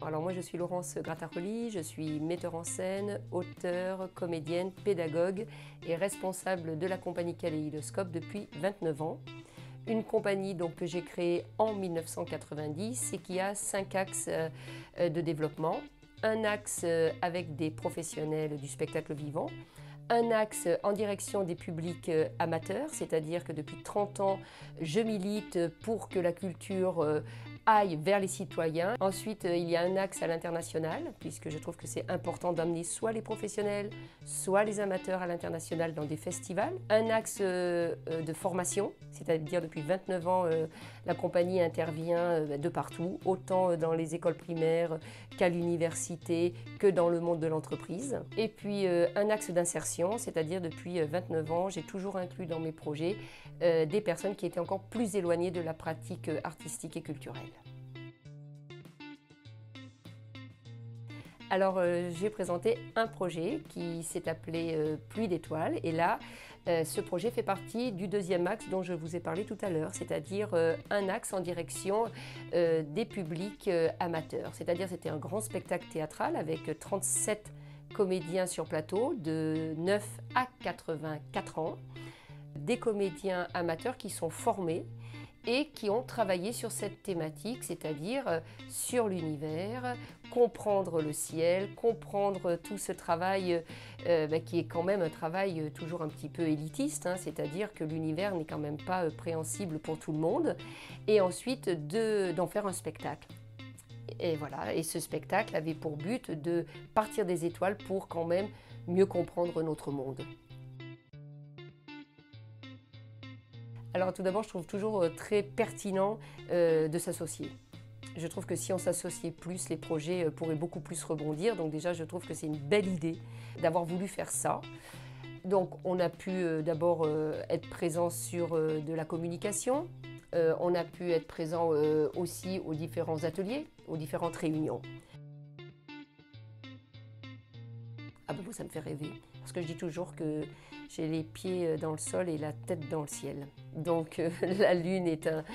Alors moi je suis Laurence Grattaroli, je suis metteur en scène, auteure, comédienne, pédagogue et responsable de la compagnie Kaléidoscope depuis 29 ans. Une compagnie donc, que j'ai créée en 1990 et qui a 5 axes de développement. Un axe avec des professionnels du spectacle vivant, un axe en direction des publics amateurs, c'est-à-dire que depuis 30 ans, je milite pour que la culture aille vers les citoyens. Ensuite, il y a un axe à l'international, puisque je trouve que c'est important d'amener soit les professionnels, soit les amateurs à l'international dans des festivals. Un axe de formation, c'est-à-dire depuis 29 ans, la compagnie intervient de partout, autant dans les écoles primaires qu'à l'université, que dans le monde de l'entreprise. Et puis un axe d'insertion, c'est-à-dire depuis 29 ans, j'ai toujours inclus dans mes projets des personnes qui étaient encore plus éloignées de la pratique artistique et culturelle. Alors j'ai présenté un projet qui s'est appelé Pluie d'étoiles et là ce projet fait partie du deuxième axe dont je vous ai parlé tout à l'heure, c'est-à-dire un axe en direction des publics amateurs. C'est-à-dire c'était un grand spectacle théâtral avec 37 comédiens sur plateau de 9 à 84 ans, des comédiens amateurs qui sont formés et qui ont travaillé sur cette thématique, c'est-à-dire sur l'univers, comprendre le ciel, comprendre tout ce travail qui est quand même un travail toujours un petit peu élitiste, hein, c'est-à-dire que l'univers n'est quand même pas préhensible pour tout le monde, et ensuite d'en faire un spectacle. Et voilà, et ce spectacle avait pour but de partir des étoiles pour quand même mieux comprendre notre monde. Alors tout d'abord, je trouve toujours très pertinent de s'associer. Je trouve que si on s'associait plus, les projets pourraient beaucoup plus rebondir. Donc déjà, je trouve que c'est une belle idée d'avoir voulu faire ça. Donc on a pu d'abord être présent sur de la communication. On a pu être présent aussi aux différents ateliers, aux différentes réunions. Ah ben moi, ça me fait rêver, parce que je dis toujours que j'ai les pieds dans le sol et la tête dans le ciel. Donc la Lune est un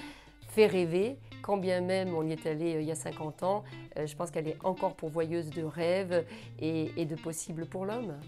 fait rêver, quand bien même on y est allé il y a 50 ans, je pense qu'elle est encore pourvoyeuse de rêves et de possibles pour l'homme.